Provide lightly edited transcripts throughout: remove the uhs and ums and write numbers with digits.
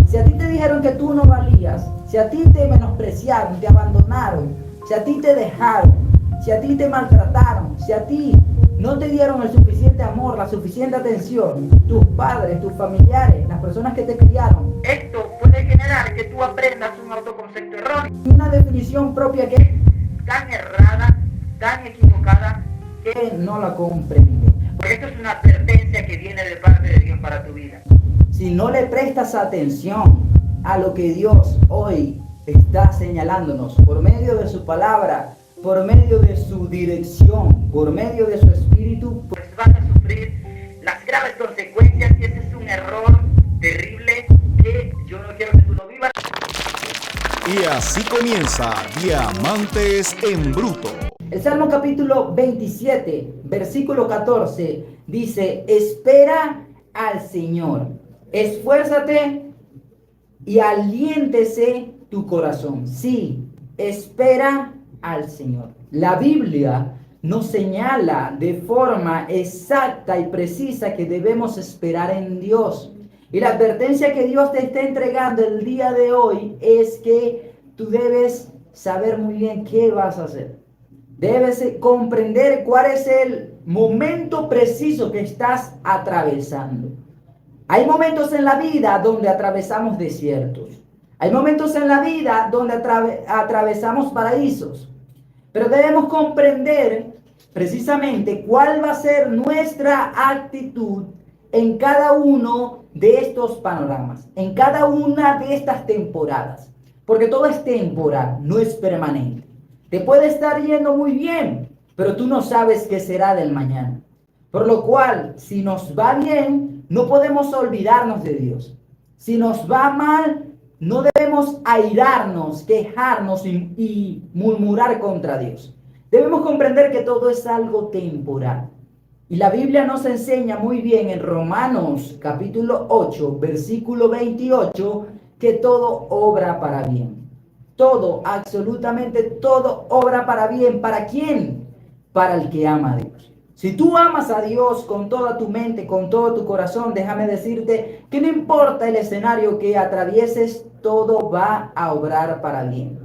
Si a ti te dijeron que tú no valías, si a ti te menospreciaron, te abandonaron, si a ti te dejaron, si a ti te maltrataron, si a ti no te dieron el suficiente amor, la suficiente atención, tus padres, tus familiares, las personas que te criaron, esto puede generar que tú aprendas un autoconcepto erróneo, una definición propia que es tan errada, tan equivocada, que no la comprende. Porque esto es una advertencia que viene de parte de Dios para tu vida. Si no le prestas atención a lo que Dios hoy está señalándonos por medio de su palabra, por medio de su dirección, por medio de su espíritu, pues vas a sufrir las graves consecuencias, y ese es un error terrible que yo no quiero que tú lo vivas. Y así comienza Diamantes en Bruto. El Salmo capítulo 27, versículo 14, dice: espera al Señor, esfuérzate y aliéntese tu corazón. Sí, espera al Señor. La Biblia nos señala de forma exacta y precisa que debemos esperar en Dios. Y la advertencia que Dios te está entregando el día de hoy es que tú debes saber muy bien qué vas a hacer. Debes comprender cuál es el momento preciso que estás atravesando. Hay momentos en la vida donde atravesamos desiertos. Hay momentos en la vida donde atravesamos paraísos. Pero debemos comprender precisamente cuál va a ser nuestra actitud en cada uno de estos panoramas, en cada una de estas temporadas. Porque todo es temporal, no es permanente. Te puede estar yendo muy bien, pero tú no sabes qué será del mañana. Por lo cual, si nos va bien, no podemos olvidarnos de Dios. Si nos va mal, no debemos airarnos, quejarnos y murmurar contra Dios. Debemos comprender que todo es algo temporal. Y la Biblia nos enseña muy bien en Romanos capítulo 8, versículo 28, que todo obra para bien. Todo, absolutamente todo obra para bien. ¿Para quién? Para el que ama a Dios. Si tú amas a Dios con toda tu mente, con todo tu corazón, déjame decirte que no importa el escenario que atravieses, todo va a obrar para bien.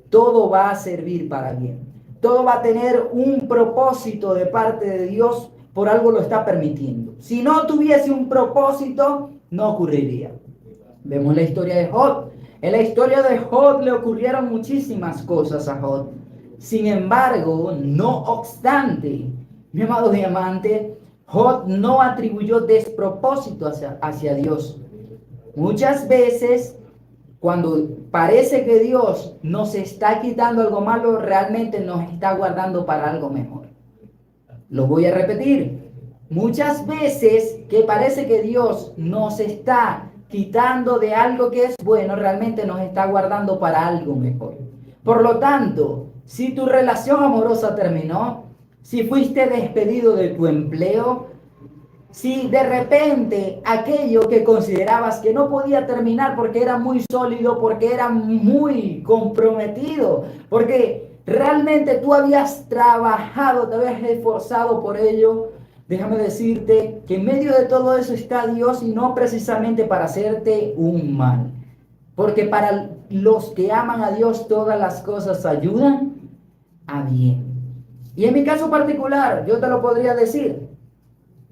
Todo va a servir para bien. Todo va a tener un propósito de parte de Dios, por algo lo está permitiendo. Si no tuviese un propósito, no ocurriría. Vemos la historia de Job. En la historia de Job le ocurrieron muchísimas cosas a Job. Sin embargo, no obstante, mi amado diamante, Job no atribuyó despropósito hacia Dios. Muchas veces, cuando parece que Dios nos está quitando algo malo, realmente nos está guardando para algo mejor. Lo voy a repetir. Muchas veces que parece que Dios nos está quitando de algo que es bueno, realmente nos está guardando para algo mejor. Por lo tanto, si tu relación amorosa terminó, si fuiste despedido de tu empleo, si de repente aquello que considerabas que no podía terminar porque era muy sólido, porque era muy comprometido, porque realmente tú habías trabajado, te habías esforzado por ello, déjame decirte que en medio de todo eso está Dios, y no precisamente para hacerte un mal. Porque para los que aman a Dios todas las cosas ayudan a bien. Y en mi caso particular, yo te lo podría decir.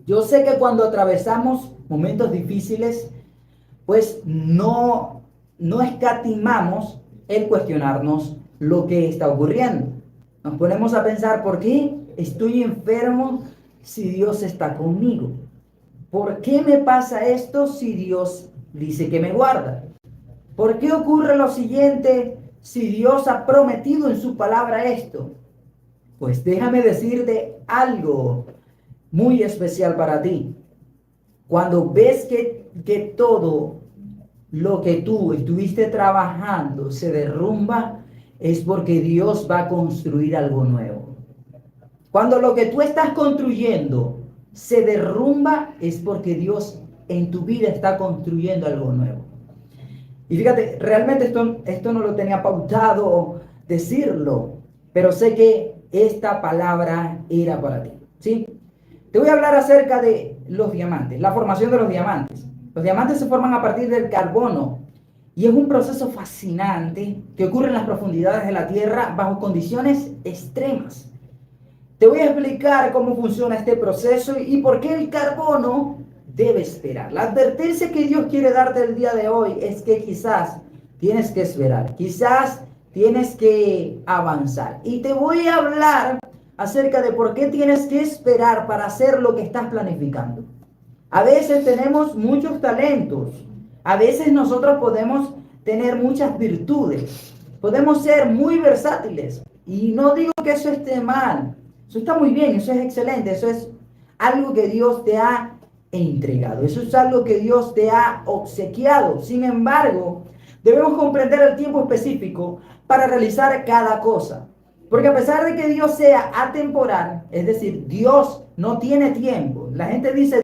Yo sé que cuando atravesamos momentos difíciles, pues no escatimamos el cuestionarnos lo que está ocurriendo. Nos ponemos a pensar: ¿por qué estoy enfermo si Dios está conmigo? ¿Por qué me pasa esto si Dios dice que me guarda? ¿Por qué ocurre lo siguiente si Dios ha prometido en su palabra esto? Pues déjame decirte algo muy especial para ti. Cuando ves que todo lo que tú estuviste trabajando se derrumba, es porque Dios va a construir algo nuevo. Cuando lo que tú estás construyendo se derrumba, es porque Dios en tu vida está construyendo algo nuevo. Y fíjate, realmente esto no lo tenía pautado decirlo, pero sé que esta palabra era para ti, ¿sí? Te voy a hablar acerca de los diamantes, la formación de los diamantes. Los diamantes se forman a partir del carbono, Y es un proceso fascinante que ocurre en las profundidades de la tierra bajo condiciones extremas. Te voy a explicar cómo funciona este proceso y por qué el carbono debe esperar. La advertencia que Dios quiere darte el día de hoy es que quizás tienes que esperar, quizás tienes que avanzar. Y te voy a hablar acerca de por qué tienes que esperar para hacer lo que estás planificando. A veces tenemos muchos talentos, a veces nosotros podemos tener muchas virtudes, podemos ser muy versátiles. Y no digo que eso esté mal, eso está muy bien, eso es excelente, eso es algo que Dios te ha entregado, eso es algo que Dios te ha obsequiado. Sin embargo, debemos comprender el tiempo específico para realizar cada cosa. Porque a pesar de que Dios sea atemporal, es decir, Dios no tiene tiempo. La gente dice el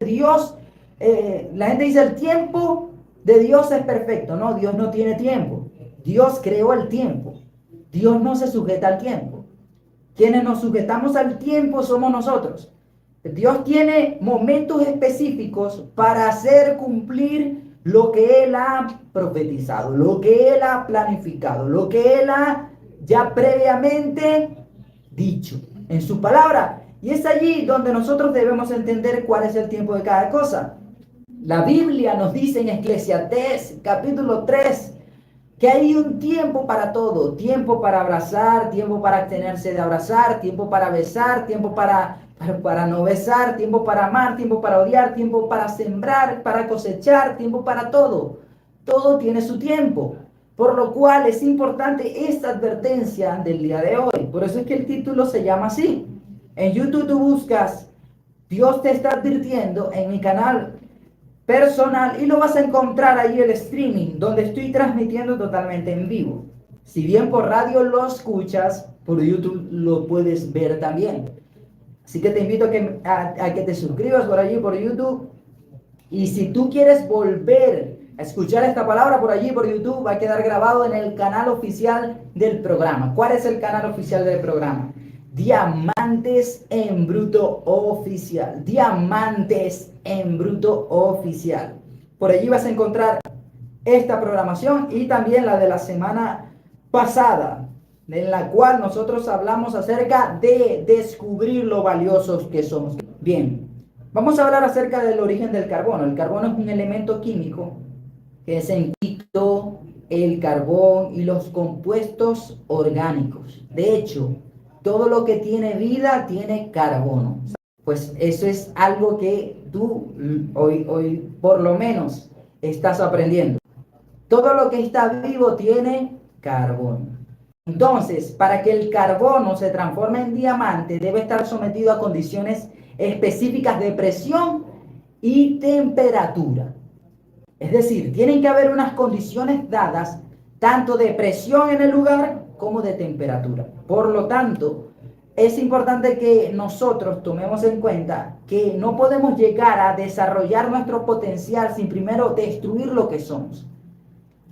tiempo de Dios es perfecto. No, Dios no tiene tiempo. Dios creó el tiempo. Dios no se sujeta al tiempo. Quienes nos sujetamos al tiempo somos nosotros. Dios tiene momentos específicos para hacer cumplir lo que Él ha profetizado, lo que Él ha planificado, lo que Él ha ya previamente dicho en su palabra. Y es allí donde nosotros debemos entender cuál es el tiempo de cada cosa. La Biblia nos dice en Eclesiastés capítulo 3 que hay un tiempo para todo, tiempo para abrazar, tiempo para abstenerse de abrazar, tiempo para besar, tiempo para no besar, tiempo para amar, tiempo para odiar, tiempo para sembrar, para cosechar, tiempo para todo. Todo tiene su tiempo, por lo cual es importante esta advertencia del día de hoy. Por eso es que el título se llama así. En YouTube tú buscas Dios te está advirtiendo en mi canal personal y lo vas a encontrar ahí el streaming donde estoy transmitiendo totalmente en vivo. Si bien por radio lo escuchas, por YouTube lo puedes ver también. Así que te invito a que te suscribas por allí por YouTube. Y si tú quieres volver a escuchar esta palabra por allí por YouTube, va a quedar grabado en el canal oficial del programa. ¿Cuál es el canal oficial del programa? Diamantes en Bruto Oficial. Diamantes en Bruto Oficial. Por allí vas a encontrar esta programación y también la de la semana pasada, en la cual nosotros hablamos acerca de descubrir lo valiosos que somos. Bien, vamos a hablar acerca del origen del carbono. El carbono es un elemento químico que es el quito, el carbón y los compuestos orgánicos. De hecho, todo lo que tiene vida tiene carbono. Pues eso es algo que tú hoy por lo menos estás aprendiendo. Todo lo que está vivo tiene carbono. Entonces, para que el carbono se transforme en diamante, debe estar sometido a condiciones específicas de presión y temperatura. Es decir, tienen que haber unas condiciones dadas, tanto de presión en el lugar como de temperatura. Por lo tanto, es importante que nosotros tomemos en cuenta que no podemos llegar a desarrollar nuestro potencial sin primero destruir lo que somos.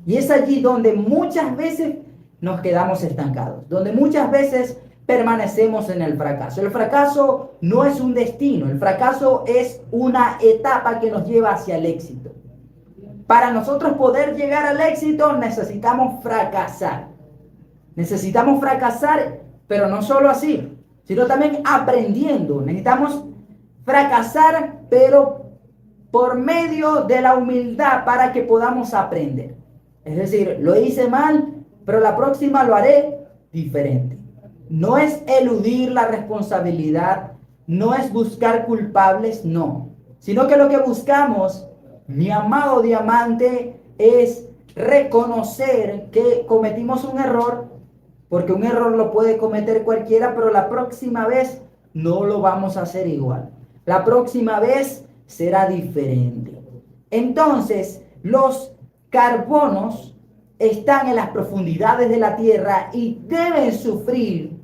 Y es allí donde muchas veces nos quedamos estancados, donde muchas veces permanecemos en el fracaso. El fracaso no es un destino, el fracaso es una etapa que nos lleva hacia el éxito. Para nosotros poder llegar al éxito necesitamos fracasar. Necesitamos fracasar, pero no solo así, sino también aprendiendo. Necesitamos fracasar, pero por medio de la humildad para que podamos aprender. Es decir, lo hice mal, pero la próxima lo haré diferente. No es eludir la responsabilidad, no es buscar culpables, no. Sino que lo que buscamos, mi amado diamante, es reconocer que cometimos un error, porque un error lo puede cometer cualquiera, pero la próxima vez no lo vamos a hacer igual. La próxima vez será diferente. Entonces, los carbonos están en las profundidades de la tierra y deben sufrir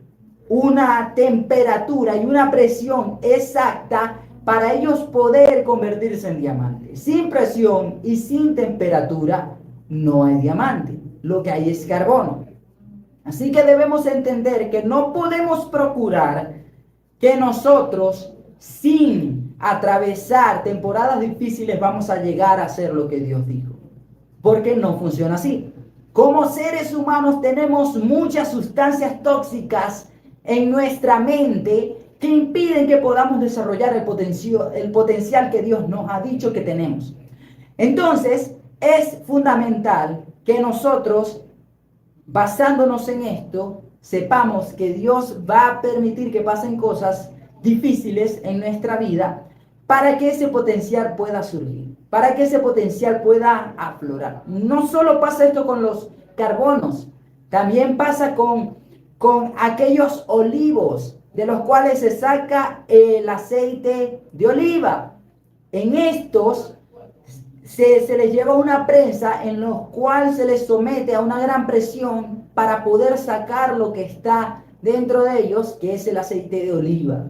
una temperatura y una presión exacta para ellos poder convertirse en diamante. Sin presión y sin temperatura no hay diamante. Lo que hay es carbono. Así que debemos entender que no podemos procurar que nosotros, sin atravesar temporadas difíciles, vamos a llegar a hacer lo que Dios dijo. porque no funciona así. Como seres humanos tenemos muchas sustancias tóxicas en nuestra mente que impiden que podamos desarrollar el potencial que Dios nos ha dicho que tenemos. Entonces, es fundamental que nosotros, basándonos en esto, sepamos que Dios va a permitir que pasen cosas difíciles en nuestra vida para que ese potencial pueda surgir, para que ese potencial pueda aflorar. No solo pasa esto con los carbonos, también pasa con aquellos olivos de los cuales se saca el aceite de oliva. En estos se les lleva una prensa en la cual se les somete a una gran presión para poder sacar lo que está dentro de ellos, que es el aceite de oliva.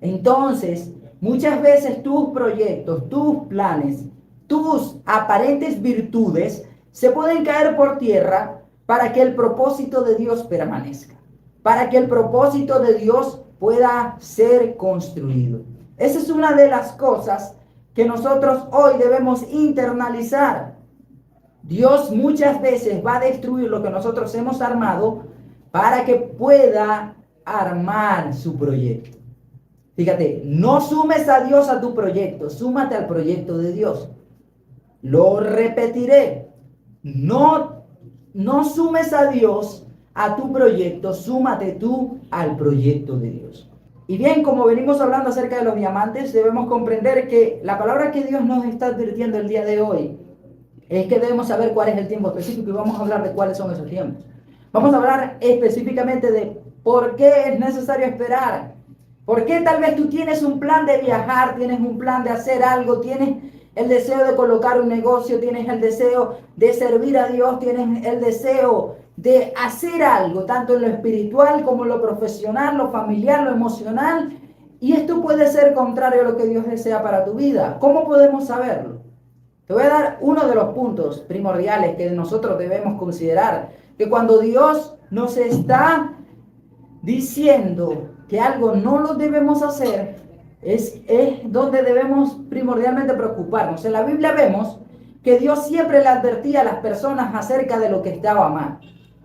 Entonces, muchas veces tus proyectos, tus planes, tus aparentes virtudes se pueden caer por tierra para que el propósito de Dios permanezca, para que el propósito de Dios pueda ser construido. Esa es una de las cosas que nosotros hoy debemos internalizar. Dios muchas veces va a destruir lo que nosotros hemos armado para que pueda armar su proyecto. Fíjate, no sumes a Dios a tu proyecto, súmate al proyecto de Dios. Lo repetiré, no sumes a Dios a tu proyecto, súmate tú al proyecto de Dios. Y bien, como venimos hablando acerca de los diamantes, debemos comprender que la palabra que Dios nos está advirtiendo el día de hoy es que debemos saber cuál es el tiempo específico y vamos a hablar de cuáles son esos tiempos. Vamos a hablar específicamente de por qué es necesario esperar. ¿Por qué tal vez tú tienes un plan de viajar, tienes un plan de hacer algo, tienes el deseo de colocar un negocio, tienes el deseo de servir a Dios, tienes el deseo de hacer algo, tanto en lo espiritual como en lo profesional, lo familiar, lo emocional, y esto puede ser contrario a lo que Dios desea para tu vida? ¿Cómo podemos saberlo? Te voy a dar uno de los puntos primordiales que nosotros debemos considerar, que cuando Dios nos está diciendo que algo no lo debemos hacer, es donde debemos primordialmente preocuparnos. En la Biblia vemos que Dios siempre le advertía a las personas acerca de lo que estaba mal.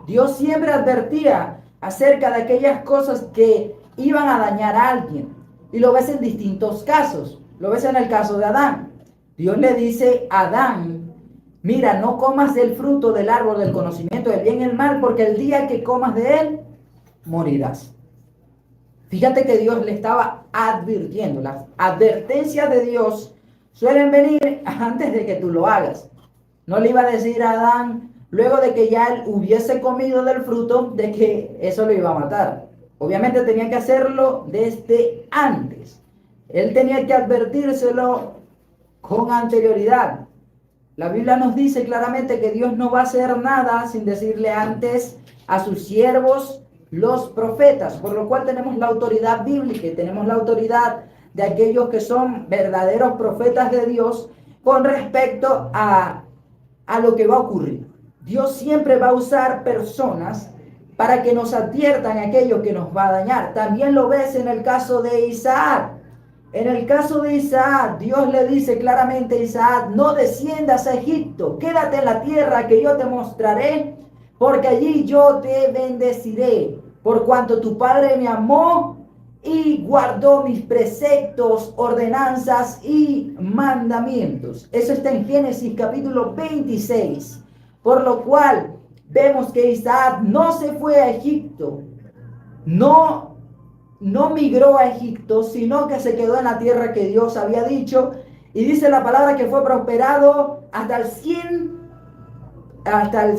Dios siempre advertía acerca de aquellas cosas que iban a dañar a alguien. Y lo ves en distintos casos. Lo ves en el caso de Adán. Dios le dice a Adán: mira, no comas del fruto del árbol del conocimiento del bien y el mal, porque el día que comas de él, morirás. Fíjate que Dios le estaba advirtiendo. Las advertencias de Dios suelen venir antes de que tú lo hagas. No le iba a decir a Adán, luego de que ya él hubiese comido del fruto, de que eso lo iba a matar. Obviamente tenía que hacerlo desde antes. Él tenía que advertírselo con anterioridad. La Biblia nos dice claramente que Dios no va a hacer nada sin decirle antes a sus siervos, los profetas, por lo cual tenemos la autoridad bíblica y tenemos la autoridad de aquellos que son verdaderos profetas de Dios con respecto a lo que va a ocurrir. Dios siempre va a usar personas para que nos adviertan aquello que nos va a dañar. También lo ves en el caso de Isaac. En el caso de Isaac, Dios le dice claramente a Isaac: no desciendas a Egipto, quédate en la tierra que yo te mostraré, porque allí yo te bendeciré, por cuanto tu padre me amó y guardó mis preceptos, ordenanzas y mandamientos. Eso está en Génesis capítulo 26. Por lo cual vemos que Isaac no se fue a Egipto, no migró a Egipto, sino que se quedó en la tierra que Dios había dicho. Y dice la palabra que fue prosperado hasta el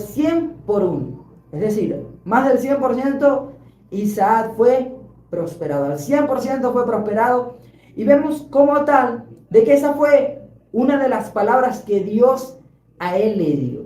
100 por uno. Es decir, más del 100% Isaac fue prosperado. Al 100% fue prosperado. Y vemos como tal de que esa fue una de las palabras que Dios a él le dio.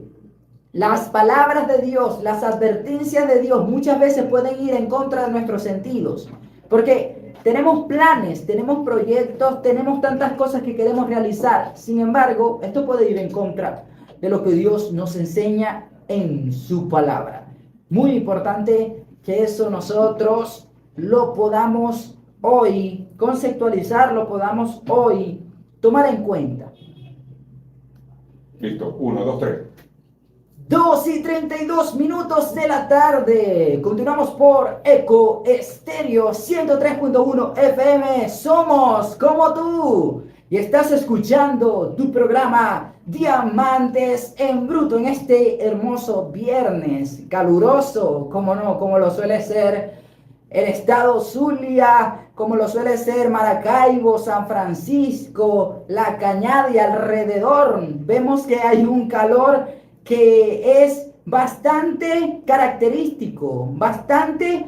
Las palabras de Dios, las advertencias de Dios muchas veces pueden ir en contra de nuestros sentidos. Porque tenemos planes, tenemos proyectos, tenemos tantas cosas que queremos realizar. Sin embargo, esto puede ir en contra de lo que Dios nos enseña en su palabra. Muy importante que eso nosotros lo podamos hoy conceptualizar, lo podamos hoy tomar en cuenta. Listo, 1, 2, 3. 2:32 de la tarde. Continuamos por Eco Estéreo 103.1 FM. Somos como tú. Y estás escuchando tu programa Diamantes en Bruto en este hermoso viernes caluroso, como no, como lo suele ser el estado Zulia, como lo suele ser Maracaibo, San Francisco, La Cañada y alrededor. Vemos que hay un calor que es bastante característico, bastante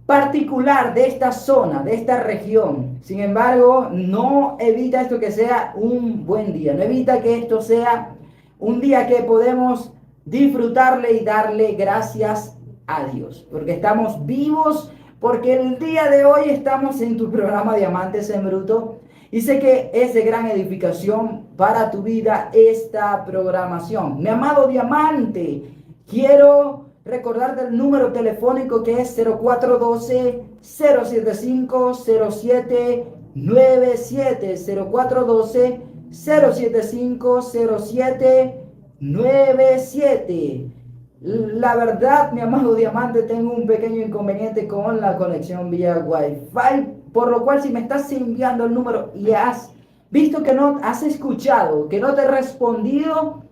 particular de esta zona, de esta región. Sin embargo, no evita esto que sea un buen día, no evita que esto sea un día que podemos disfrutarle y darle gracias a Dios, porque estamos vivos, porque el día de hoy estamos en tu programa Diamantes en Bruto. Y sé que es de gran edificación para tu vida esta programación. Mi amado diamante, quiero recordarte el número telefónico que es 0412-075-0797. 0412-075-0797. La verdad, mi amado diamante, tengo un pequeño inconveniente con la conexión vía Wi-Fi, por lo cual si me estás enviando el número y has visto que no has escuchado, que no te he respondido,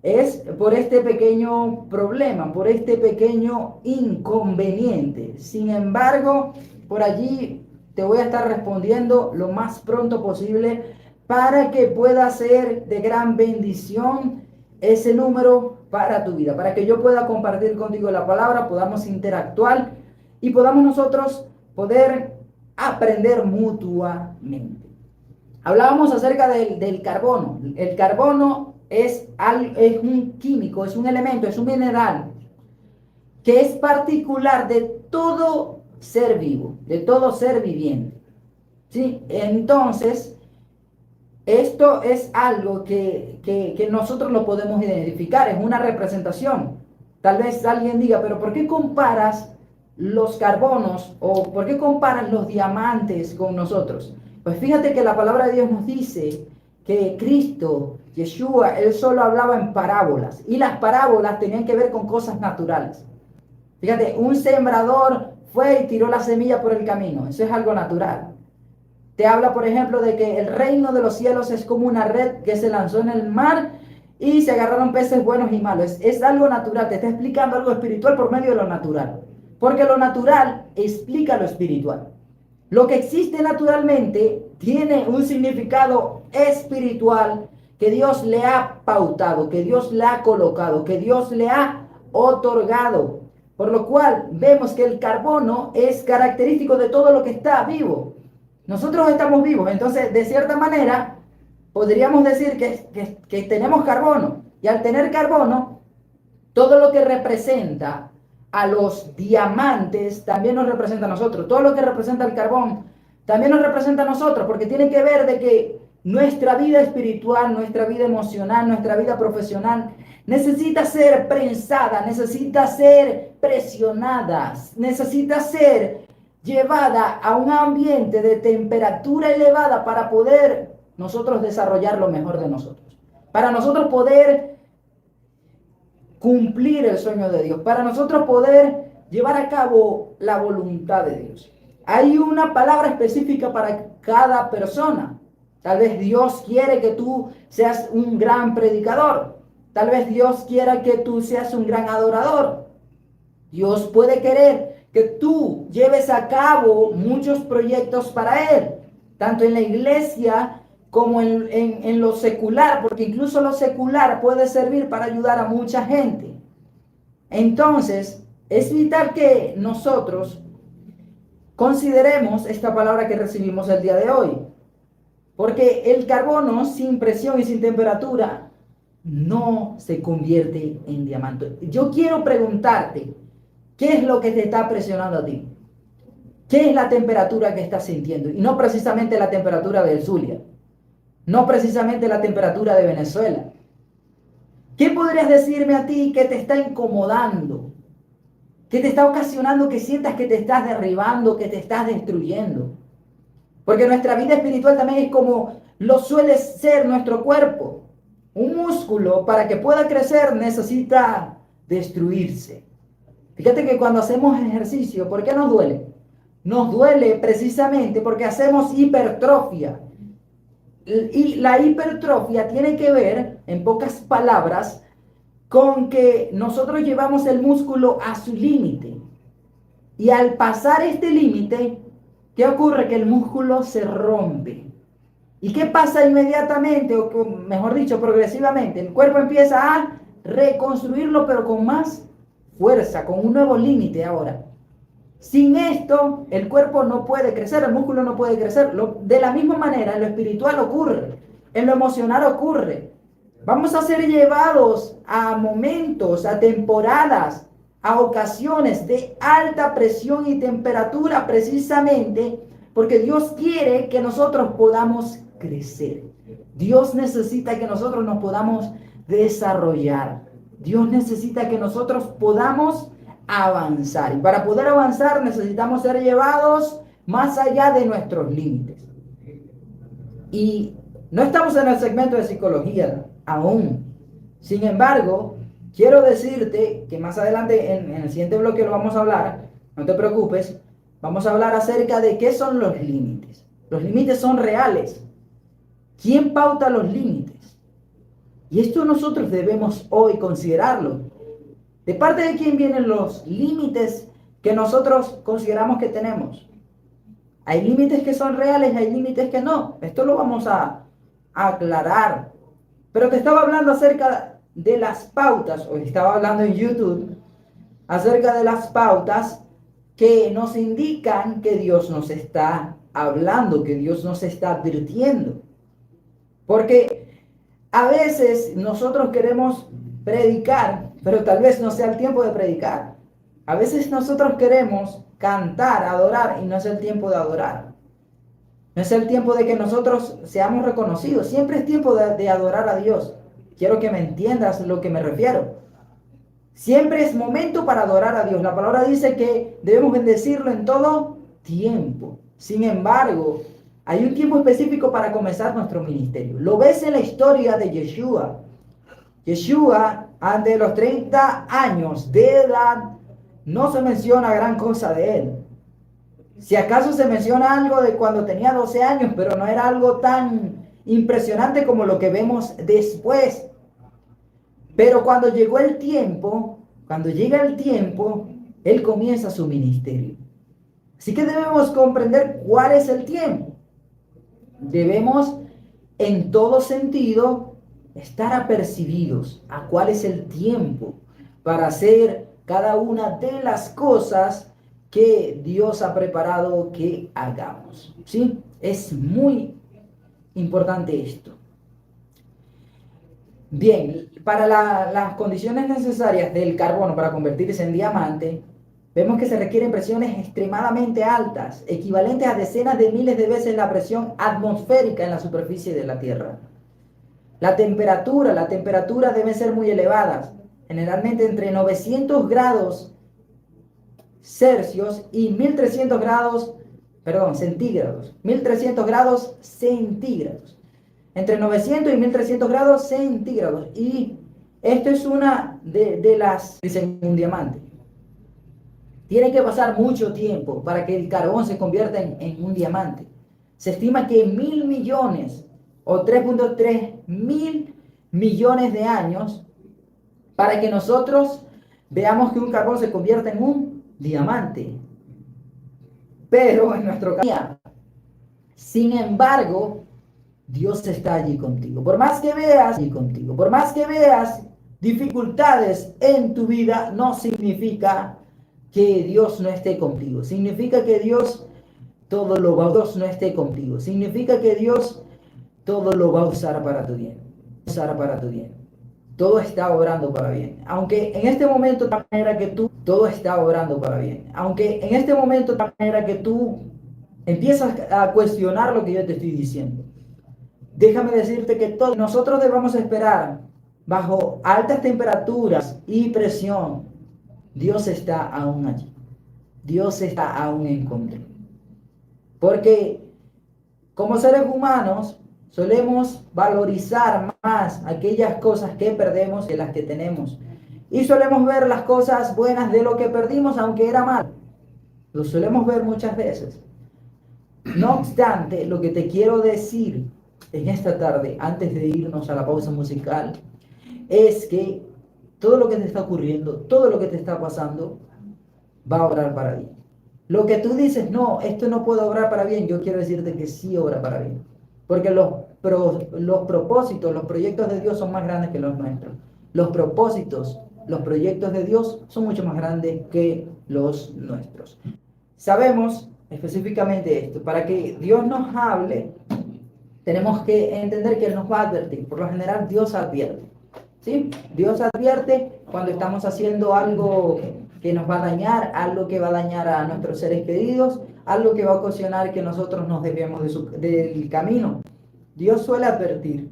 es por este pequeño problema, por este pequeño inconveniente. Sin embargo, por allí te voy a estar respondiendo lo más pronto posible para que pueda ser de gran bendición ese número para tu vida, para que yo pueda compartir contigo la palabra, podamos interactuar y podamos nosotros poder aprender mutuamente. Hablábamos acerca del carbono. El carbono es un químico, es un elemento, es un mineral que es particular de todo ser vivo, de todo ser viviente. ¿Sí? Entonces, esto es algo que nosotros lo podemos identificar, es una representación. Tal vez alguien diga, pero ¿por qué comparas los carbonos o por qué comparas los diamantes con nosotros? Pues fíjate que la palabra de Dios nos dice que Cristo, Yeshua, él solo hablaba en parábolas y las parábolas tenían que ver con cosas naturales. Fíjate, un sembrador fue y tiró la semilla por el camino, eso es algo natural. Te habla, por ejemplo, de que el reino de los cielos es como una red que se lanzó en el mar y se agarraron peces buenos y malos. Es algo natural, te está explicando algo espiritual por medio de lo natural. Porque lo natural explica lo espiritual. Lo que existe naturalmente tiene un significado espiritual que Dios le ha pautado, que Dios le ha colocado, que Dios le ha otorgado. Por lo cual vemos que el carbono es característico de todo lo que está vivo. Nosotros estamos vivos, entonces de cierta manera podríamos decir que tenemos carbono. Y al tener carbono, todo lo que representa a los diamantes también nos representa a nosotros. Todo lo que representa el carbón también nos representa a nosotros, porque tiene que ver de que nuestra vida espiritual, nuestra vida emocional, nuestra vida profesional necesita ser prensada, necesita ser presionada, necesita ser llevada a un ambiente de temperatura elevada para poder nosotros desarrollar lo mejor de nosotros, para nosotros poder cumplir el sueño de Dios, para nosotros poder llevar a cabo la voluntad de Dios. Hay una palabra específica para cada persona. Tal vez Dios quiere que tú seas un gran predicador. Tal vez Dios quiera que tú seas un gran adorador. Dios puede querer que tú lleves a cabo muchos proyectos para Él, tanto en la iglesia como en lo secular, porque incluso lo secular puede servir para ayudar a mucha gente. Entonces, es vital que nosotros consideremos esta palabra que recibimos el día de hoy, porque el carbono sin presión y sin temperatura no se convierte en diamante. Yo quiero preguntarte, ¿qué es lo que te está presionando a ti? ¿Qué es la temperatura que estás sintiendo? Y no precisamente la temperatura del Zulia, no precisamente la temperatura de Venezuela. ¿Qué podrías decirme a ti que te está incomodando? Que te está ocasionando que sientas que te estás derribando, que te estás destruyendo. Porque nuestra vida espiritual también es como lo suele ser nuestro cuerpo. Un músculo, para que pueda crecer, necesita destruirse. Fíjate que cuando hacemos ejercicio, ¿por qué nos duele? Nos duele precisamente porque hacemos hipertrofia. Y la hipertrofia tiene que ver, en pocas palabras, con que nosotros llevamos el músculo a su límite. Y al pasar este límite, ¿qué ocurre? Que el músculo se rompe. ¿Y qué pasa inmediatamente? O mejor dicho, progresivamente. El cuerpo empieza a reconstruirlo, pero con más fuerza, con un nuevo límite ahora. Sin esto, el cuerpo no puede crecer, el músculo no puede crecer. De la misma manera, en lo espiritual ocurre, en lo emocional ocurre. Vamos a ser llevados a momentos, a temporadas, a ocasiones de alta presión y temperatura, precisamente porque Dios quiere que nosotros podamos crecer. Dios necesita que nosotros nos podamos desarrollar. Dios necesita que nosotros podamos avanzar. Y para poder avanzar necesitamos ser llevados más allá de nuestros límites. Y no estamos en el segmento de psicología aún. Sin embargo, quiero decirte que más adelante en el siguiente bloque lo vamos a hablar. No te preocupes. Vamos a hablar acerca de qué son los límites. Los límites son reales. ¿Quién pauta los límites? Y esto nosotros debemos hoy considerarlo. ¿De parte de quién vienen los límites que nosotros consideramos que tenemos? Hay límites que son reales, hay límites que no. Esto lo vamos a aclarar. Pero te estaba hablando acerca de las pautas, o estaba hablando en YouTube, acerca de las pautas que nos indican que Dios nos está hablando, que Dios nos está advirtiendo. Porque a veces nosotros queremos predicar, pero tal vez no sea el tiempo de predicar. A veces nosotros queremos cantar, adorar, y no es el tiempo de adorar. No es el tiempo de que nosotros seamos reconocidos. Siempre es tiempo de adorar a Dios. Quiero que me entiendas lo que me refiero. Siempre es momento para adorar a Dios. La palabra dice que debemos bendecirlo en todo tiempo. Sin embargo, hay un tiempo específico para comenzar nuestro ministerio. Lo ves en la historia de Yeshua. Yeshua, antes de los 30 años de edad, no se menciona gran cosa de él. Si acaso se menciona algo de cuando tenía 12 años, pero no era algo tan impresionante como lo que vemos después. Pero cuando llegó el tiempo, cuando llega el tiempo, él comienza su ministerio. Así que debemos comprender cuál es el tiempo. Debemos, en todo sentido, estar apercibidos a cuál es el tiempo para hacer cada una de las cosas que Dios ha preparado que hagamos. ¿Sí? Es muy importante esto. Bien, para las condiciones necesarias del carbono para convertirse en diamante, vemos que se requieren presiones extremadamente altas, equivalentes a decenas de miles de veces la presión atmosférica en la superficie de la Tierra. La temperatura debe ser muy elevadas, generalmente entre 900 grados Celsius y 1300 grados, centígrados. 1300 grados centígrados. Entre 900 y 1300 grados centígrados. Y esto es una de las, dicen, un diamante. Tiene que pasar mucho tiempo para que el carbón se convierta en un diamante. Se estima que 1.000 millones o 3.3 mil millones de años para que nosotros veamos que un carbón se convierta en un diamante. Pero en nuestro caso, sin embargo, Dios está allí contigo. Por más que veas allí contigo, por más que veas dificultades en tu vida, no significa que Dios no esté contigo. Significa que Dios todo lo va a usar, no esté contigo. Significa que Dios todo lo va a usar para tu bien. Usar para tu bien. Todo está obrando para bien. Aunque en este momento de manera que tú, todo está obrando para bien. Aunque en este momento de manera que tú empiezas a cuestionar lo que yo te estoy diciendo. Déjame decirte que todos nosotros debemos esperar bajo altas temperaturas y presión. Dios está aún allí. Dios está aún en control. Porque como seres humanos Solemos valorizar más aquellas cosas que perdemos que las que tenemos. Y solemos ver las cosas buenas de lo que perdimos, aunque era mal. Lo solemos ver muchas veces. No obstante, lo que te quiero decir en esta tarde, antes de irnos a la pausa musical, es que todo lo que te está ocurriendo, todo lo que te está pasando, va a obrar para bien. Lo que tú dices, no, esto no puede obrar para bien, yo quiero decirte que sí obra para bien. Porque los propósitos, los proyectos de Dios son más grandes que los nuestros. Los propósitos, los proyectos de Dios son mucho más grandes que los nuestros. Sabemos específicamente esto. Para que Dios nos hable, tenemos que entender que Él nos va a advertir. Por lo general, Dios advierte. ¿Sí? Dios advierte cuando estamos haciendo algo que nos va a dañar, algo que va a dañar a nuestros seres queridos, algo que va a ocasionar que nosotros nos desviemos del camino. Dios suele advertir.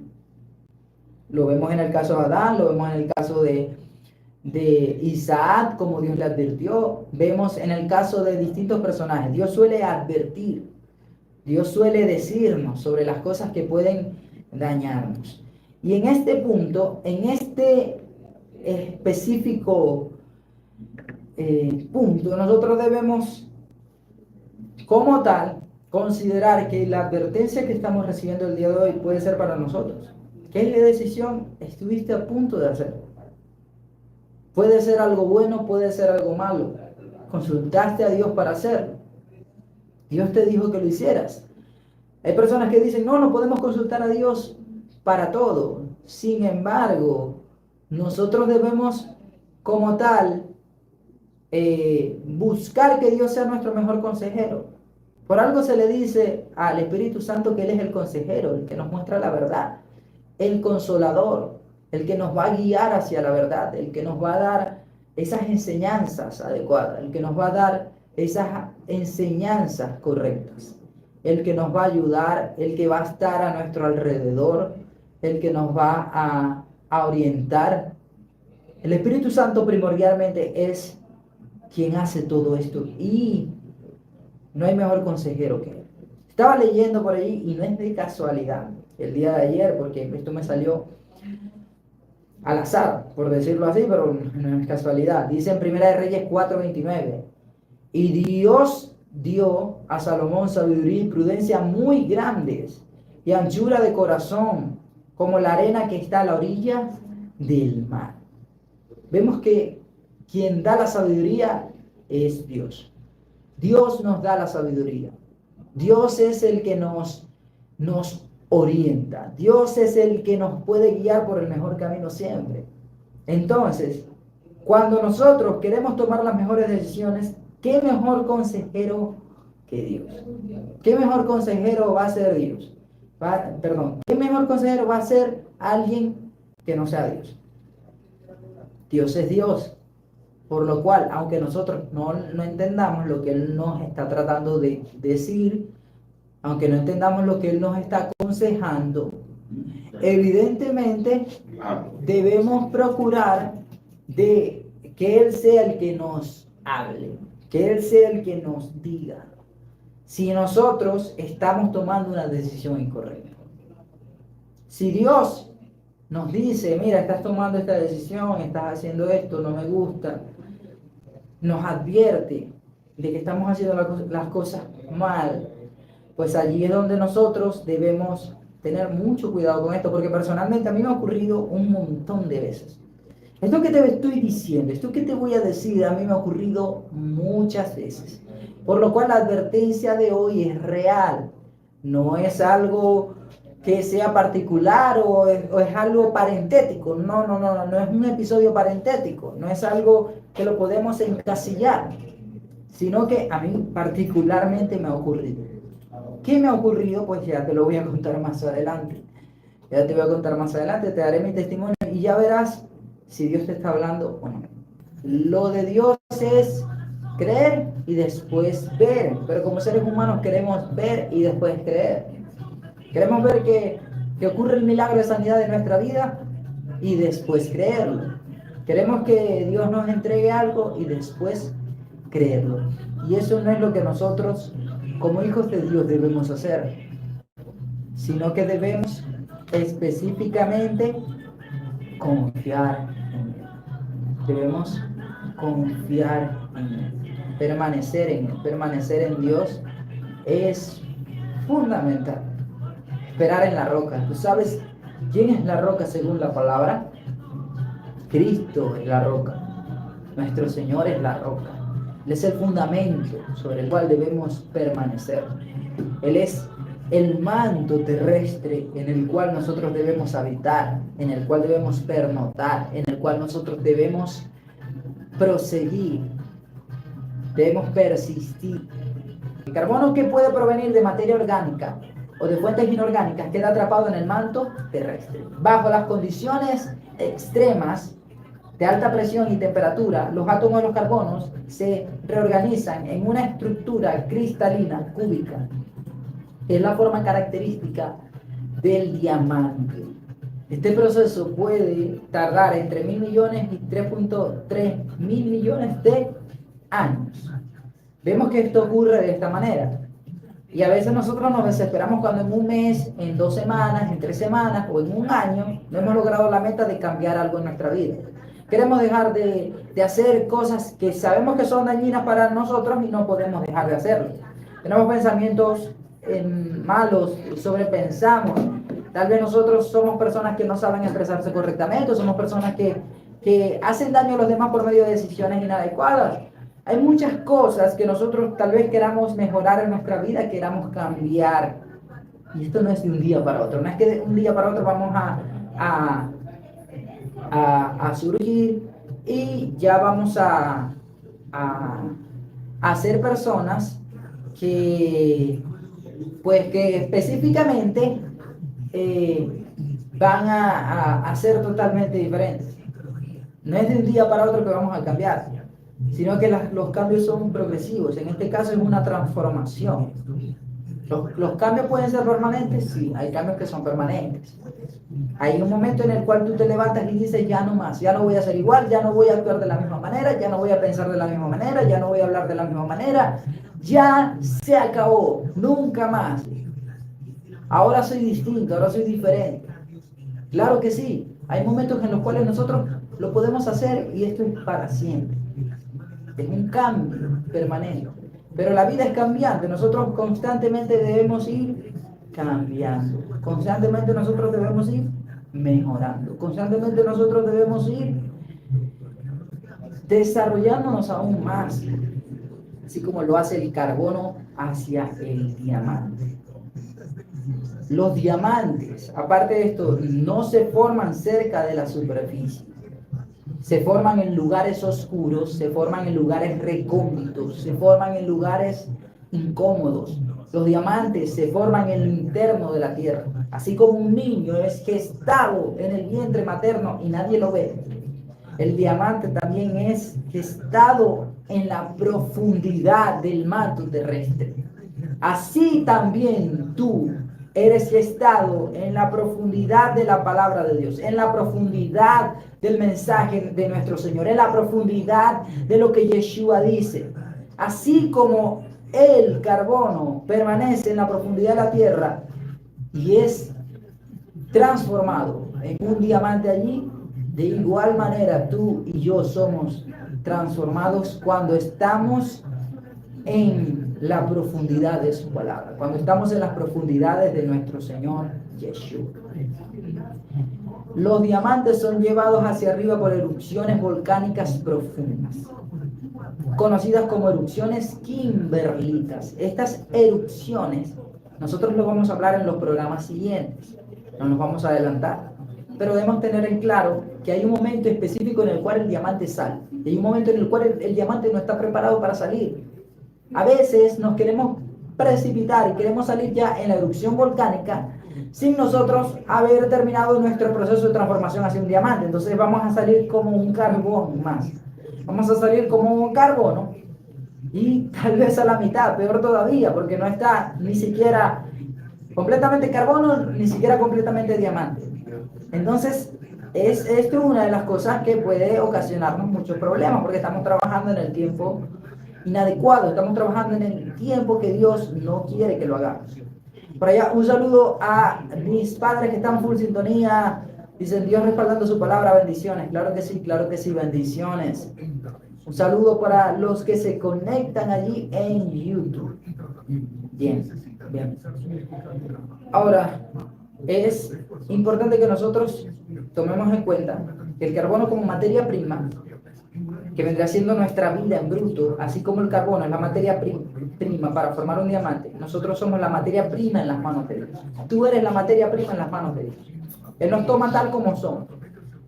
Lo vemos en el caso de Adán, lo vemos en el caso de Isaac, como Dios le advirtió. Vemos en el caso de distintos personajes. Dios suele advertir. Dios suele decirnos sobre las cosas que pueden dañarnos. Y en este punto, en este específico punto, nosotros debemos, como tal, considerar que la advertencia que estamos recibiendo el día de hoy puede ser para nosotros. ¿Qué decisión estuviste a punto de hacer? Puede ser algo bueno, puede ser algo malo. Consultaste a Dios para hacerlo. Dios te dijo que lo hicieras. Hay personas que dicen, no, no podemos consultar a Dios para todo. Sin embargo, nosotros debemos, como tal, buscar que Dios sea nuestro mejor consejero. Por algo se le dice al Espíritu Santo que Él es el consejero, el que nos muestra la verdad, el consolador, el que nos va a guiar hacia la verdad, el que nos va a dar esas enseñanzas adecuadas, el que nos va a dar esas enseñanzas correctas, el que nos va a ayudar, el que va a estar a nuestro alrededor, el que nos va a orientar. El Espíritu Santo primordialmente es quien hace todo esto y no hay mejor consejero que Él. Estaba leyendo por ahí y no es de casualidad el día de ayer, porque esto me salió al azar, por decirlo así, pero no es casualidad. Dice en Primera de Reyes 4:29, y Dios dio a Salomón sabiduría y prudencia muy grandes y anchura de corazón, como la arena que está a la orilla del mar. Vemos que quien da la sabiduría es Dios. Dios nos da la sabiduría. Dios es el que nos orienta. Dios es el que nos puede guiar por el mejor camino siempre. Entonces, cuando nosotros queremos tomar las mejores decisiones, ¿qué mejor consejero que Dios? ¿Qué mejor consejero va a ser Dios? ¿Qué mejor consejero va a ser alguien que no sea Dios? Dios es Dios. Por lo cual, aunque nosotros no entendamos lo que Él nos está tratando de decir, aunque no entendamos lo que Él nos está aconsejando, evidentemente debemos procurar de que Él sea el que nos hable, que Él sea el que nos diga si nosotros estamos tomando una decisión incorrecta. Si Dios nos dice, mira, estás tomando esta decisión, estás haciendo esto, no me gusta, nos advierte de que estamos haciendo las cosas mal, pues allí es donde nosotros debemos tener mucho cuidado con esto, porque personalmente a mí me ha ocurrido un montón de veces. Esto que te estoy diciendo, esto que te voy a decir, a mí me ha ocurrido muchas veces. Por lo cual la advertencia de hoy es real. No es algo que sea particular o es algo parentético. No es un episodio parentético. No es algo que lo podemos encasillar. Sino que a mí particularmente me ha ocurrido. ¿Qué me ha ocurrido? Pues ya te lo voy a contar más adelante. Ya te voy a contar más adelante, te daré mi testimonio y ya verás si Dios te está hablando o no. Lo de Dios es creer y después ver, pero como seres humanos queremos ver y después creer. Queremos ver que ocurre el milagro de sanidad en nuestra vida y después creerlo. Queremos que Dios nos entregue algo y después creerlo. Y eso no es lo que nosotros, como hijos de Dios, debemos hacer. sino que debemos específicamente confiar en Él. Debemos confiar en Él, permanecer en Él. Permanecer en Dios es fundamental. Esperar en la roca. ¿Tú sabes quién es la roca según la palabra? Cristo es la roca. Nuestro Señor es la roca. Él es el fundamento sobre el cual debemos permanecer. Él es el manto terrestre en el cual nosotros debemos habitar, en el cual debemos pernoctar, en el cual nosotros debemos proseguir, debemos persistir. El carbono que puede provenir de materia orgánica o de fuentes inorgánicas queda atrapado en el manto terrestre. Bajo las condiciones extremas de alta presión y temperatura, los átomos de los carbonos se reorganizan en una estructura cristalina cúbica. Es la forma característica del diamante. Este proceso puede tardar entre 1.000 millones y 3.3 mil millones de años. Vemos que esto ocurre de esta manera. Y a veces nosotros nos desesperamos cuando en un mes, en 2 semanas, en 3 semanas o en un año no hemos logrado la meta de cambiar algo en nuestra vida. Queremos dejar de hacer cosas que sabemos que son dañinas para nosotros y no podemos dejar de hacerlo. Tenemos pensamientos malos, sobrepensamos. Tal vez nosotros somos personas que no saben expresarse correctamente, somos personas que hacen daño a los demás por medio de decisiones inadecuadas. Hay muchas cosas que nosotros tal vez queramos mejorar en nuestra vida, queramos cambiar. Y esto no es de un día para otro. No es que de un día para otro vamos a surgir y ya vamos a ser personas que específicamente van a ser totalmente diferentes. No es de un día para otro que vamos a cambiar, sino que los cambios son progresivos. En este caso es una transformación. Los cambios pueden ser permanentes, sí, hay cambios que son permanentes. Hay un momento en el cual tú te levantas y dices, ya no más, ya no voy a ser igual, ya no voy a actuar de la misma manera, ya no voy a pensar de la misma manera, ya no voy a hablar de la misma manera, ya se acabó, nunca más. Ahora soy distinto, ahora soy diferente. Claro que sí, hay momentos en los cuales nosotros lo podemos hacer y esto es para siempre. Es un cambio permanente. Pero la vida es cambiante, nosotros constantemente debemos ir cambiando, constantemente nosotros debemos ir mejorando, constantemente nosotros debemos ir desarrollándonos aún más, así como lo hace el carbono hacia el diamante. Los diamantes, aparte de esto, no se forman cerca de la superficie. Se forman en lugares oscuros, se forman en lugares recónditos, se forman en lugares incómodos. Los diamantes se forman en lo interno de la tierra. Así como un niño es gestado en el vientre materno y nadie lo ve, el diamante también es gestado en la profundidad del manto terrestre. Así también tú eres gestado en la profundidad de la palabra de Dios, en la profundidad del mensaje de nuestro Señor, en la profundidad de lo que Yeshua dice. Así como el carbono permanece en la profundidad de la tierra y es transformado en un diamante allí, de igual manera tú y yo somos transformados cuando estamos en la profundidad de su palabra, cuando estamos en las profundidades de nuestro Señor Yeshua. Los diamantes son llevados hacia arriba por erupciones volcánicas profundas, conocidas como erupciones kimberlitas. Estas erupciones, nosotros lo vamos a hablar en los programas siguientes, no nos vamos a adelantar, pero debemos tener en claro que hay un momento específico en el cual el diamante sale, y hay un momento en el cual el diamante no está preparado para salir. A veces nos queremos precipitar y queremos salir ya en la erupción volcánica sin nosotros haber terminado nuestro proceso de transformación hacia un diamante. Entonces vamos a salir como un carbón más. Vamos a salir como un carbono y tal vez a la mitad, peor todavía, porque no está ni siquiera completamente carbono, ni siquiera completamente diamante. Entonces, esto es una de las cosas que puede ocasionarnos muchos problemas, porque estamos trabajando en el tiempo inadecuado, estamos trabajando en el tiempo que Dios no quiere que lo hagamos. Por allá, un saludo a mis padres que están full sintonía. Dicen, Dios respaldando su palabra, bendiciones. Claro que sí, bendiciones. Un saludo para los que se conectan allí en YouTube. Bien, bien. Ahora, es importante que nosotros tomemos en cuenta que el carbono como materia prima, que vendrá siendo nuestra vida en bruto, así como el carbono es la materia prima para formar un diamante, nosotros somos la materia prima en las manos de Dios. Tú eres la materia prima en las manos de Dios. Él nos toma tal como somos,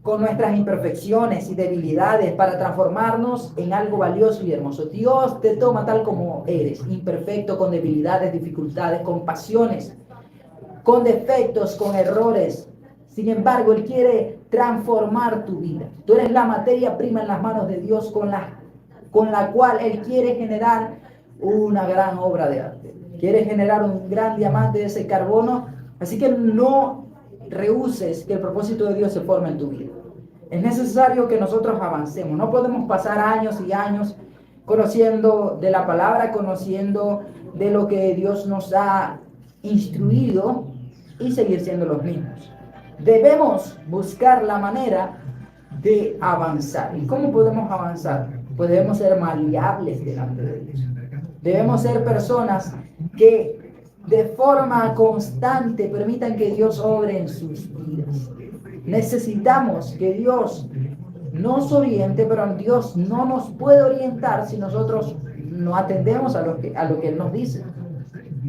con nuestras imperfecciones y debilidades para transformarnos en algo valioso y hermoso. Dios te toma tal como eres, imperfecto, con debilidades, dificultades, con pasiones, con defectos, con errores. Sin embargo, Él quiere transformar tu vida. Tú eres la materia prima en las manos de Dios con la cual Él quiere generar una gran obra de arte. Quiere generar un gran diamante de ese carbono. Así que no rehuses que el propósito de Dios se forme en tu vida. Es necesario que nosotros avancemos. No podemos pasar años y años conociendo de la palabra, conociendo de lo que Dios nos ha instruido y seguir siendo los mismos. Debemos buscar la manera de avanzar. ¿Y cómo podemos avanzar? Pues debemos ser maleables delante de Dios. Debemos ser personas que de forma constante permitan que Dios obre en sus vidas. Necesitamos que Dios nos oriente, pero Dios no nos puede orientar si nosotros no atendemos a lo que Él nos dice.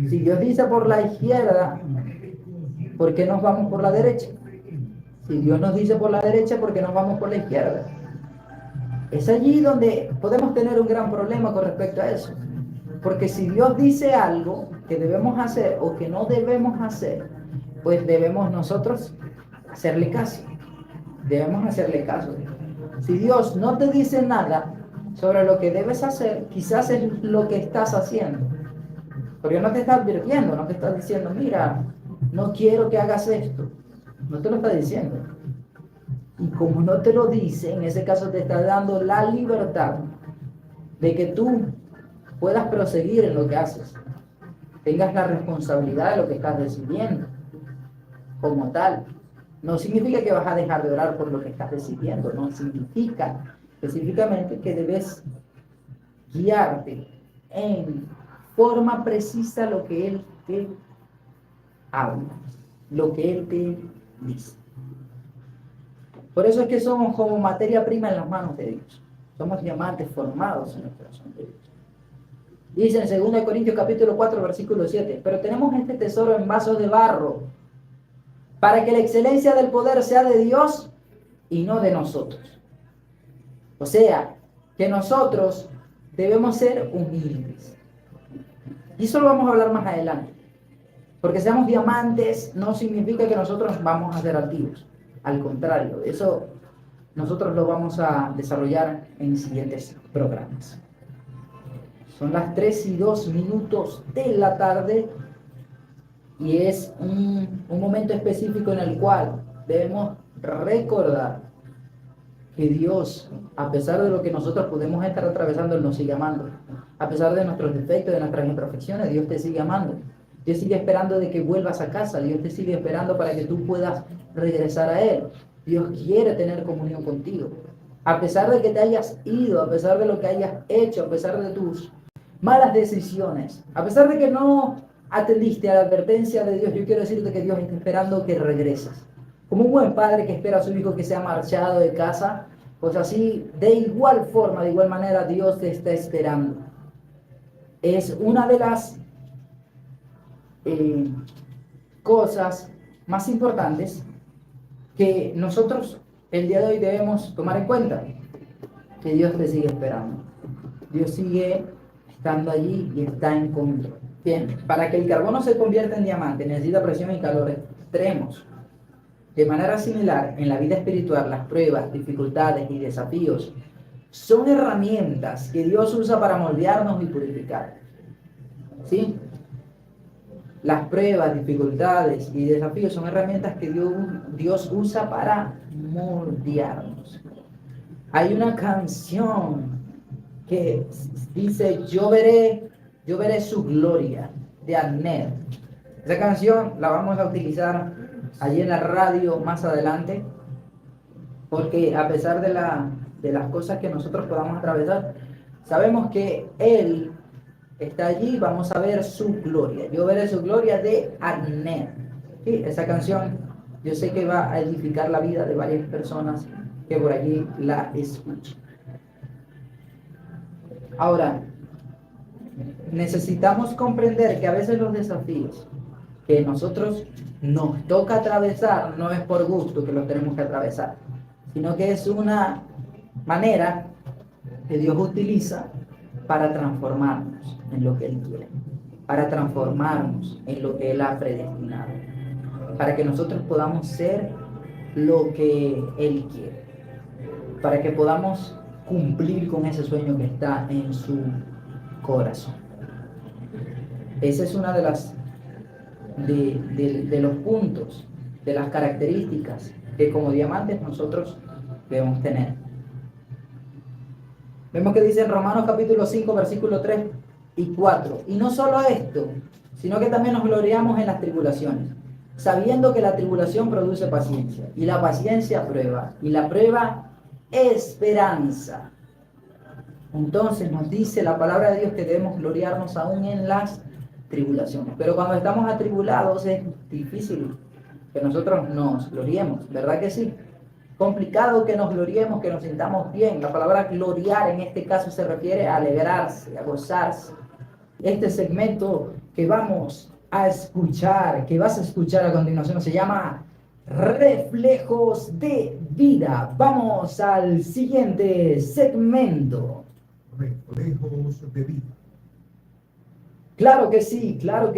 Si Dios dice por la izquierda, ¿por qué nos vamos por la derecha? Si Dios nos dice por la derecha, ¿por qué nos vamos por la izquierda? Es allí donde podemos tener un gran problema con respecto a eso. Porque si Dios dice algo que debemos hacer o que no debemos hacer, pues debemos nosotros hacerle caso. Debemos hacerle caso. Si Dios no te dice nada sobre lo que debes hacer, quizás es lo que estás haciendo. Porque no te está advirtiendo, no te está diciendo, mira, no quiero que hagas esto. No te lo está diciendo. Y como no te lo dice, en ese caso te está dando la libertad de que tú puedas proseguir en lo que haces. Tengas la responsabilidad de lo que estás decidiendo. Como tal. No significa que vas a dejar de orar por lo que estás decidiendo. No significa específicamente que debes guiarte en forma precisa lo que Él te habla, lo que Él te dice. Por eso es que somos como materia prima en las manos de Dios. Somos diamantes formados en el corazón de Dios. Dice en 2 Corintios capítulo 4, versículo 7, pero tenemos este tesoro en vasos de barro, para que la excelencia del poder sea de Dios y no de nosotros. O sea, que nosotros debemos ser humildes. Y eso lo vamos a hablar más adelante. Porque seamos diamantes no significa que nosotros vamos a ser altivos. Al contrario, eso nosotros lo vamos a desarrollar en siguientes programas. Son las 3:02 de la tarde y es un momento específico en el cual debemos recordar que Dios, a pesar de lo que nosotros podemos estar atravesando, Él nos sigue amando. A pesar de nuestros defectos, de nuestras imperfecciones, Dios te sigue amando. Dios sigue esperando de que vuelvas a casa. Dios te sigue esperando para que tú puedas regresar a Él. Dios quiere tener comunión contigo. A pesar de que te hayas ido, a pesar de lo que hayas hecho, a pesar de tus malas decisiones, a pesar de que no atendiste a la advertencia de Dios, yo quiero decirte que Dios está esperando que regreses. Como un buen padre que espera a su hijo que se ha marchado de casa, pues así, de igual forma, de igual manera, Dios te está esperando. Es una de las cosas más importantes que nosotros el día de hoy debemos tomar en cuenta, que Dios te sigue esperando. Dios sigue estando allí y está en control. Bien, para que el carbono se convierta en diamante necesita presión y calor extremos. De manera similar, en la vida espiritual, las pruebas, dificultades y desafíos son herramientas que Dios usa para moldearnos y purificar. ¿Sí? Las pruebas, dificultades y desafíos son herramientas que Dios usa para moldearnos. Hay una canción que dice, yo veré su gloria, de Adnet. Esa canción la vamos a utilizar allí en la radio más adelante, porque a pesar de las cosas que nosotros podamos atravesar, sabemos que Él está allí, vamos a ver su gloria. Yo veré su gloria de Adner. Sí, esa canción yo sé que va a edificar la vida de varias personas que por allí la escuchan. Ahora, necesitamos comprender que a veces los desafíos que nosotros nos toca atravesar no es por gusto que los tenemos que atravesar, sino que es una manera que Dios utiliza para transformarnos en lo que Él quiere, para transformarnos en lo que Él ha predestinado, para que nosotros podamos ser lo que Él quiere, para que podamos cumplir con ese sueño que está en su corazón. Esa es una de las de los puntos, de las características que como diamantes nosotros debemos tener. Vemos que dice en Romanos capítulo 5, versículo 3 y 4. Y no solo esto, sino que también nos gloriamos en las tribulaciones, sabiendo que la tribulación produce paciencia, y la paciencia prueba, y la prueba esperanza. Entonces nos dice la palabra de Dios que debemos gloriarnos aún en las tribulaciones. Pero cuando estamos atribulados es difícil que nosotros nos gloriemos, ¿verdad que sí? Complicado que nos gloriemos, que nos sintamos bien. La palabra gloriar en este caso se refiere a alegrarse, a gozarse. Este segmento que vamos a escuchar, que vas a escuchar a continuación, se llama Reflejos de Vida. Vamos al siguiente segmento. Reflejos de Vida. Claro que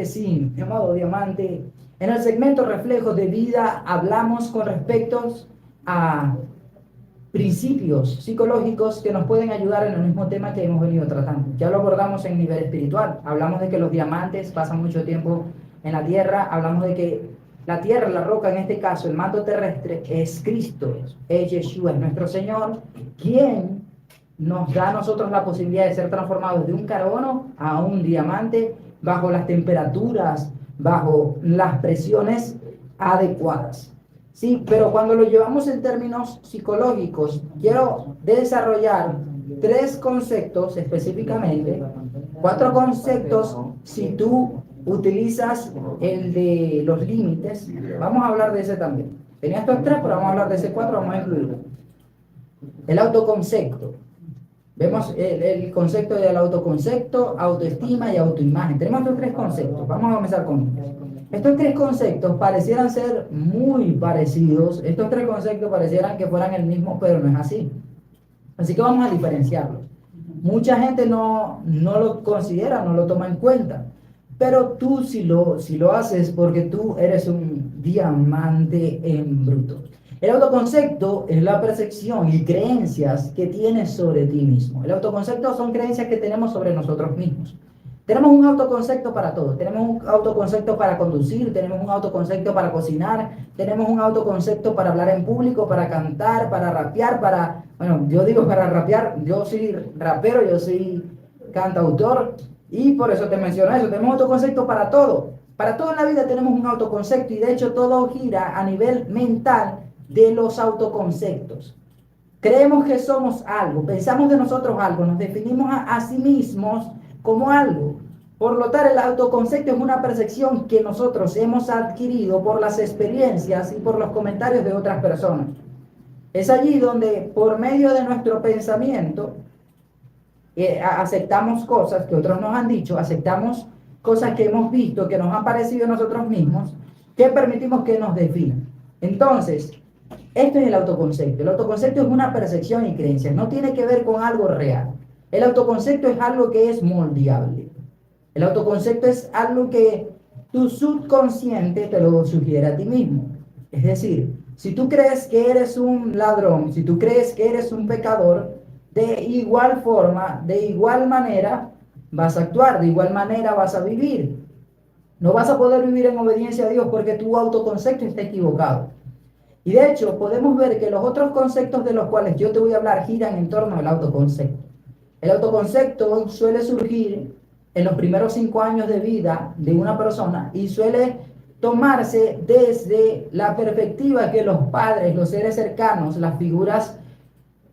sí, mi amado diamante. En el segmento Reflejos de Vida hablamos con respecto a principios psicológicos que nos pueden ayudar en el mismo tema que hemos venido tratando. Ya lo abordamos en nivel espiritual. Hablamos de que los diamantes pasan mucho tiempo en la tierra. Hablamos de que la tierra, la roca, en este caso, el manto terrestre, es Cristo, es Yeshua, es nuestro Señor, quien nos da a nosotros la posibilidad de ser transformados de un carbono a un diamante bajo las temperaturas, bajo las presiones adecuadas. Sí, pero cuando lo llevamos en términos psicológicos, quiero desarrollar 3 conceptos específicamente, 4 conceptos si tú utilizas el de los límites. Vamos a hablar de ese también. Tenía estos 3, pero vamos a hablar de ese 4, vamos a incluirlo. El autoconcepto. Vemos el concepto del autoconcepto, autoestima y autoimagen. Tenemos estos 3 conceptos. Vamos a comenzar con ellos. Estos 3 conceptos parecieran ser muy parecidos. Estos 3 conceptos parecieran que fueran el mismo, pero no es así. Así que vamos a diferenciarlos. Mucha gente no lo considera, no lo toma en cuenta. Pero tú si lo haces porque tú eres un diamante en bruto. El autoconcepto es la percepción y creencias que tienes sobre ti mismo. El autoconcepto son creencias que tenemos sobre nosotros mismos. Tenemos un autoconcepto para todo. Tenemos un autoconcepto para conducir, tenemos un autoconcepto para cocinar, tenemos un autoconcepto para hablar en público, para cantar, para rapear, bueno, yo digo para rapear, yo soy rapero, yo soy cantautor y por eso te menciono eso. Tenemos un autoconcepto para todo. Para todo en la vida tenemos un autoconcepto y de hecho todo gira a nivel mental de los autoconceptos. Creemos que somos algo, pensamos de nosotros algo, nos definimos a sí mismos como algo. Por lo tanto, el autoconcepto es una percepción que nosotros hemos adquirido por las experiencias y por los comentarios de otras personas. Es allí donde, por medio de nuestro pensamiento, aceptamos cosas que otros nos han dicho, aceptamos cosas que hemos visto, que nos han parecido a nosotros mismos, que permitimos que nos definan. Entonces, esto es el autoconcepto. El autoconcepto es una percepción y creencia, no tiene que ver con algo real. El autoconcepto es algo que es moldeable. El autoconcepto es algo que tu subconsciente te lo sugiere a ti mismo. Es decir, si tú crees que eres un ladrón, si tú crees que eres un pecador, de igual forma, de igual manera vas a actuar, de igual manera vas a vivir. No vas a poder vivir en obediencia a Dios porque tu autoconcepto está equivocado. Y de hecho, podemos ver que los otros conceptos de los cuales yo te voy a hablar giran en torno al autoconcepto. El autoconcepto suele surgir en los primeros 5 años de vida de una persona y suele tomarse desde la perspectiva que los padres, los seres cercanos, las figuras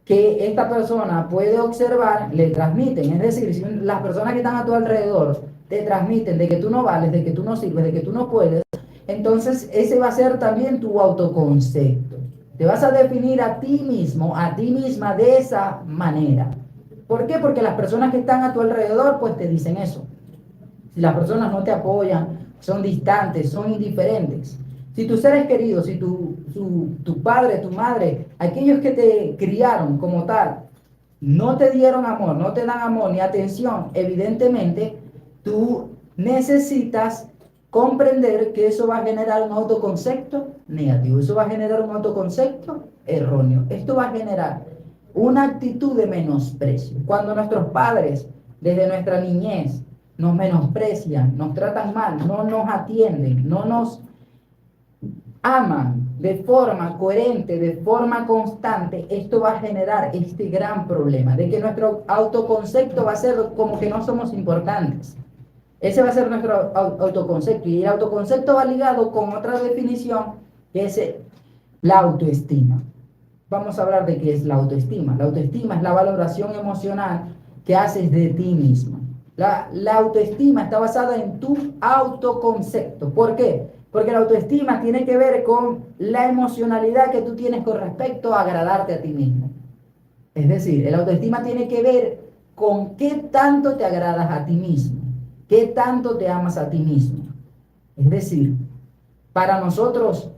que esta persona puede observar, le transmiten. Es decir, si las personas que están a tu alrededor te transmiten de que tú no vales, de que tú no sirves, de que tú no puedes, entonces ese va a ser también tu autoconcepto. Te vas a definir a ti mismo, a ti misma de esa manera. ¿Por qué? Porque las personas que están a tu alrededor pues te dicen eso. Si las personas no te apoyan, son distantes, son indiferentes. Si tus seres queridos, si tu padre, tu madre, aquellos que te criaron como tal, no te dieron amor, no te dan amor ni atención, evidentemente tú necesitas comprender que eso va a generar un autoconcepto negativo, eso va a generar un autoconcepto erróneo, esto va a generar una actitud de menosprecio. Cuando nuestros padres, desde nuestra niñez, nos menosprecian, nos tratan mal, no nos atienden, no nos aman de forma coherente, de forma constante, esto va a generar este gran problema de que nuestro autoconcepto va a ser como que no somos importantes. Ese va a ser nuestro autoconcepto, y el autoconcepto va ligado con otra definición que es la autoestima. Vamos a hablar de qué es la autoestima. La autoestima es la valoración emocional que haces de ti mismo. La autoestima está basada en tu autoconcepto. ¿Por qué? Porque la autoestima tiene que ver con la emocionalidad que tú tienes con respecto a agradarte a ti mismo. Es decir, el autoestima tiene que ver con qué tanto te agradas a ti mismo, qué tanto te amas a ti mismo. Es decir, para nosotros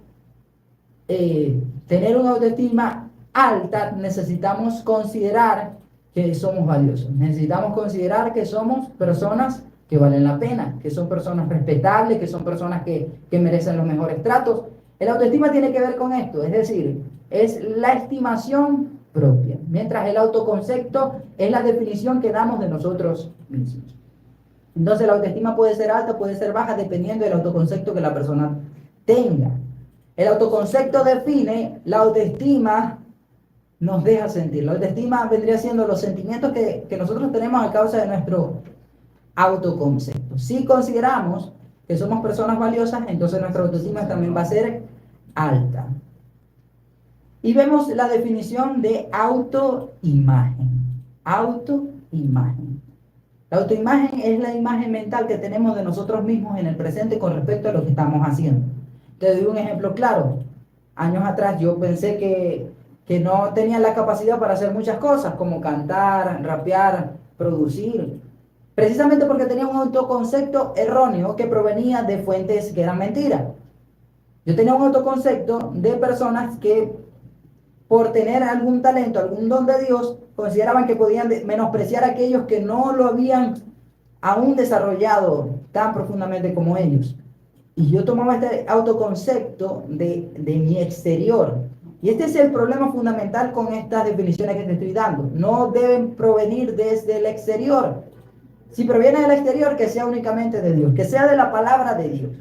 tener una autoestima alta necesitamos considerar que somos valiosos. Necesitamos considerar que somos personas que valen la pena, que son personas respetables, que son personas que merecen los mejores tratos. El autoestima tiene que ver con esto, es decir, es la estimación propia, mientras el autoconcepto es la definición que damos de nosotros mismos. Entonces la autoestima puede ser alta, puede ser baja, dependiendo del autoconcepto que la persona tenga. El autoconcepto define, la autoestima nos deja sentir. La autoestima vendría siendo los sentimientos que nosotros tenemos a causa de nuestro autoconcepto. Si consideramos que somos personas valiosas, entonces nuestra autoestima también va a ser alta. Y vemos la definición de autoimagen. Autoimagen. La autoimagen es la imagen mental que tenemos de nosotros mismos en el presente con respecto a lo que estamos haciendo. Te doy un ejemplo claro. Años atrás yo pensé que no tenía la capacidad para hacer muchas cosas, como cantar, rapear, producir, precisamente porque tenía un autoconcepto erróneo que provenía de fuentes que eran mentiras. Yo tenía un autoconcepto de personas que por tener algún talento, algún don de Dios, consideraban que podían menospreciar a aquellos que no lo habían aún desarrollado tan profundamente como ellos. Y yo tomaba este autoconcepto de mi exterior. Y este es el problema fundamental con estas definiciones que te estoy dando. No deben provenir desde el exterior. Si proviene del exterior, que sea únicamente de Dios, que sea de la palabra de Dios.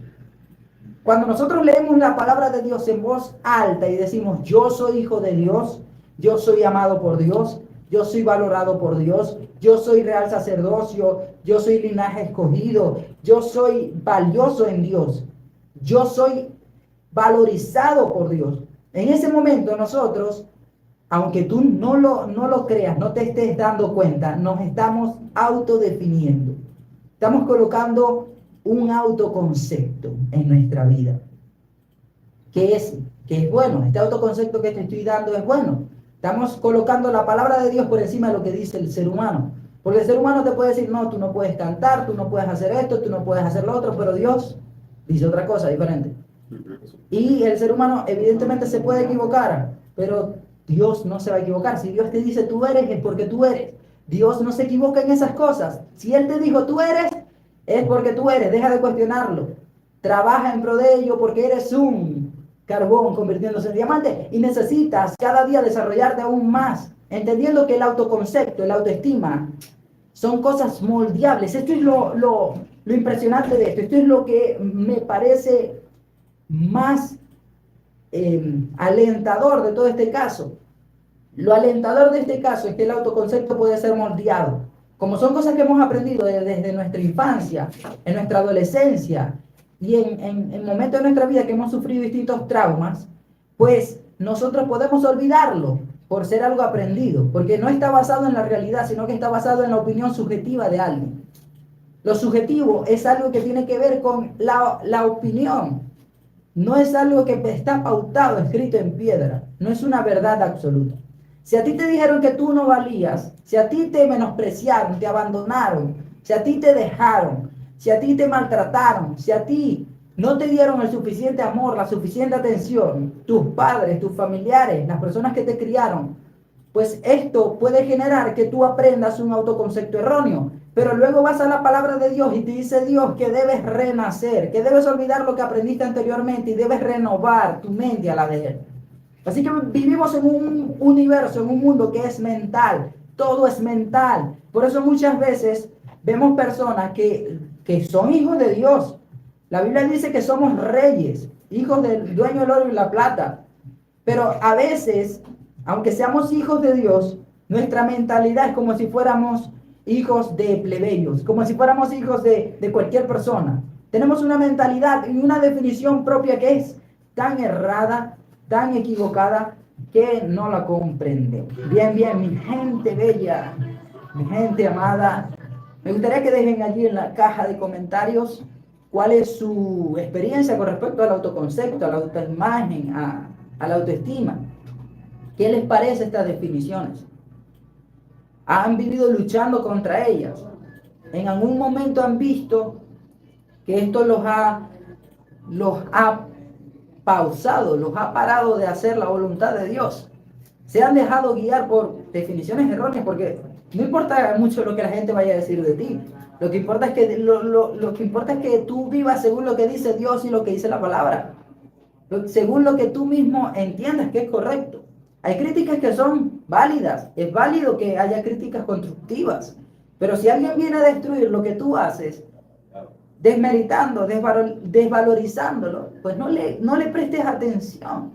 Cuando nosotros leemos la palabra de Dios en voz alta y decimos, yo soy hijo de Dios, yo soy amado por Dios, yo soy valorado por Dios, yo soy real sacerdocio, yo soy linaje escogido, yo soy valioso en Dios, yo soy valorizado por Dios. En ese momento nosotros, aunque tú no lo creas, no te estés dando cuenta, nos estamos autodefiniendo. Estamos colocando un autoconcepto en nuestra vida. Que es bueno. Este autoconcepto que te estoy dando es bueno. Estamos colocando la palabra de Dios por encima de lo que dice el ser humano. Porque el ser humano te puede decir, no, tú no puedes cantar, tú no puedes hacer esto, tú no puedes hacer lo otro, pero Dios dice otra cosa diferente. Y el ser humano evidentemente se puede equivocar, pero Dios no se va a equivocar. Si Dios te dice tú eres, es porque tú eres. Dios no se equivoca en esas cosas. Si Él te dijo tú eres, es porque tú eres. Deja de cuestionarlo. Trabaja en pro de ello porque eres un carbón convirtiéndose en diamante y necesitas cada día desarrollarte aún más, entendiendo que el autoconcepto, la autoestima son cosas moldeables. Esto es lo impresionante de esto. Esto es lo que me parece más alentador de todo este caso. Lo alentador de este caso es que el autoconcepto puede ser moldeado como son cosas que hemos aprendido desde nuestra infancia, en nuestra adolescencia y en momentos de nuestra vida que hemos sufrido distintos traumas, pues nosotros podemos olvidarlo por ser algo aprendido, porque no está basado en la realidad, sino que está basado en la opinión subjetiva de alguien. Lo subjetivo es algo que tiene que ver con la opinión. No es algo que está pautado, escrito en piedra. No es una verdad absoluta. Si a ti te dijeron que tú no valías, si a ti te menospreciaron, te abandonaron, si a ti te dejaron, si a ti te maltrataron, si a ti no te dieron el suficiente amor, la suficiente atención, tus padres, tus familiares, las personas que te criaron, pues esto puede generar que tú aprendas un autoconcepto erróneo. Pero luego vas a la palabra de Dios y te dice Dios que debes renacer, que debes olvidar lo que aprendiste anteriormente y debes renovar tu mente a la de Él. Así que vivimos en un universo, en un mundo que es mental. Todo es mental. Por eso muchas veces vemos personas que son hijos de Dios. La Biblia dice que somos reyes, hijos del dueño del oro y la plata. Pero a veces, aunque seamos hijos de Dios, nuestra mentalidad es como si fuéramos hijos de plebeyos, como si fuéramos hijos de cualquier persona. Tenemos una mentalidad y una definición propia que es tan errada, tan equivocada, que no la comprendemos. Bien, mi gente bella, mi gente amada, me gustaría que dejen allí en la caja de comentarios cuál es su experiencia con respecto al autoconcepto, a la autoimagen, a la autoestima. ¿Qué les parece estas definiciones? ¿Han vivido luchando contra ellas? ¿En algún momento han visto que esto los ha pausado, los ha parado de hacer la voluntad de Dios? ¿Se han dejado guiar por definiciones erróneas? Porque no importa mucho lo que la gente vaya a decir de ti. Lo que importa es que, lo que importa es que tú vivas según lo que dice Dios y lo que dice la palabra. Según lo que tú mismo entiendas que es correcto. Hay críticas que son válidas. Es válido que haya críticas constructivas. Pero si alguien viene a destruir lo que tú haces, desmeritando, desvalorizándolo, pues no le prestes atención.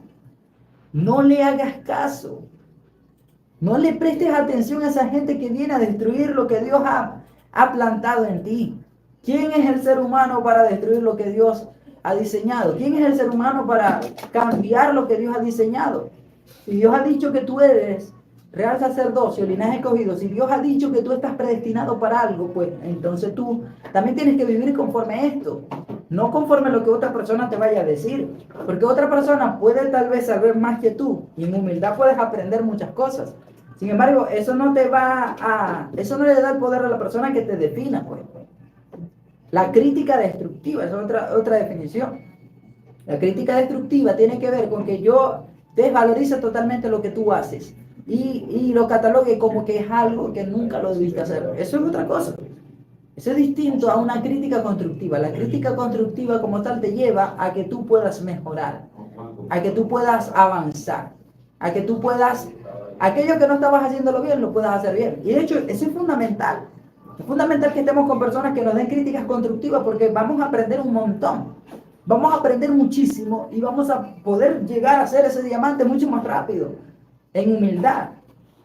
No le hagas caso. No le prestes atención a esa gente que viene a destruir lo que Dios ha plantado en ti. ¿Quién es el ser humano para destruir lo que Dios ha diseñado? ¿Quién es el ser humano para cambiar lo que Dios ha diseñado? Si Dios ha dicho que tú eres real sacerdocio, linaje escogido, si Dios ha dicho que tú estás predestinado para algo, pues entonces tú también tienes que vivir conforme a esto, no conforme a lo que otra persona te vaya a decir, porque otra persona puede tal vez saber más que tú y en humildad puedes aprender muchas cosas. Sin embargo, eso no le da el poder a la persona que te defina, pues. La crítica destructiva es otra definición. La crítica destructiva tiene que ver con que yo desvalorizo totalmente lo que tú haces y lo catalogue como que es algo que nunca lo debiste hacer. Eso es otra cosa. Eso es distinto a una crítica constructiva. La crítica constructiva como tal te lleva a que tú puedas mejorar, a que tú puedas avanzar, a que tú puedas, aquello que no estabas haciéndolo bien, lo puedas hacer bien. Y de hecho, eso es fundamental. Es fundamental que estemos con personas que nos den críticas constructivas porque vamos a aprender un montón. Vamos a aprender muchísimo y vamos a poder llegar a ser ese diamante mucho más rápido, en humildad.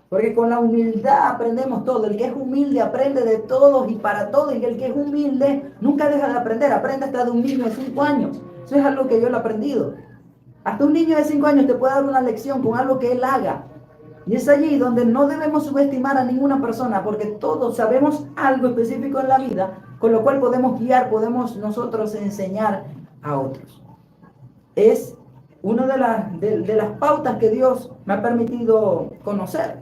Porque con la humildad aprendemos todo. El que es humilde aprende de todos y para todos. Y el que es humilde nunca deja de aprender. Aprende hasta de un niño de 5 años. Eso es algo que yo lo he aprendido. Hasta un niño de 5 años te puede dar una lección con algo que él haga. Y es allí donde no debemos subestimar a ninguna persona, porque todos sabemos algo específico en la vida, con lo cual podemos guiar, podemos nosotros enseñar a otros. Es una de las pautas que Dios me ha permitido conocer,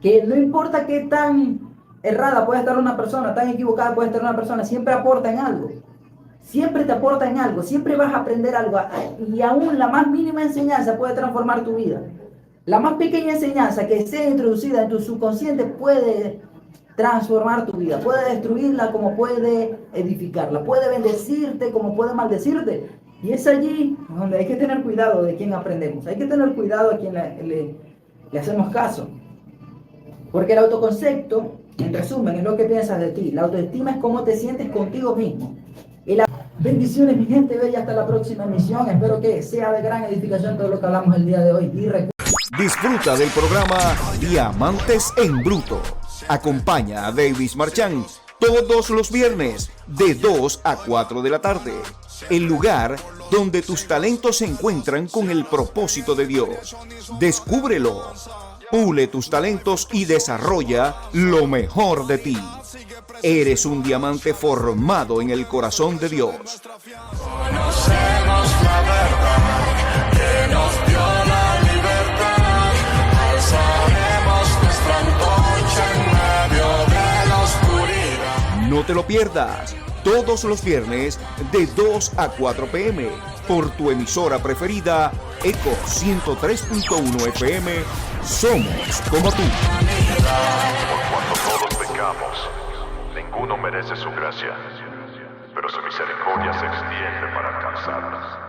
que no importa qué tan errada puede estar una persona, tan equivocada puede estar una persona, siempre aporta en algo. Siempre te aporta en algo, siempre vas a aprender algo, y aún la más mínima enseñanza puede transformar tu vida. La más pequeña enseñanza que sea introducida en tu subconsciente puede transformar tu vida, puede destruirla como puede edificarla, puede bendecirte como puede maldecirte. Y es allí donde hay que tener cuidado de quién aprendemos, hay que tener cuidado a quién le hacemos caso. Porque el autoconcepto, en resumen, es lo que piensas de ti. La autoestima es cómo te sientes contigo mismo. Bendiciones, mi gente bella, hasta la próxima emisión. Espero que sea de gran edificación todo lo que hablamos el día de hoy. Y disfruta del programa Diamantes en Bruto Acompaña a Davis Marchand todos los viernes de 2 a 4 de la tarde. El lugar donde tus talentos se encuentran con el propósito de Dios. Descúbrelo. Pule tus talentos y desarrolla lo mejor de ti. Eres un diamante formado en el corazón de Dios. Conocemos la verdad que nos dio la libertad. Alzaremos nuestra antorcha en medio de la oscuridad. No te lo pierdas. Todos los viernes de 2 a 4 p.m. por tu emisora preferida, Eco 103.1 FM. Somos como tú. Por cuanto todos pecamos, ninguno merece su gracia, pero su misericordia se extiende para alcanzarnos.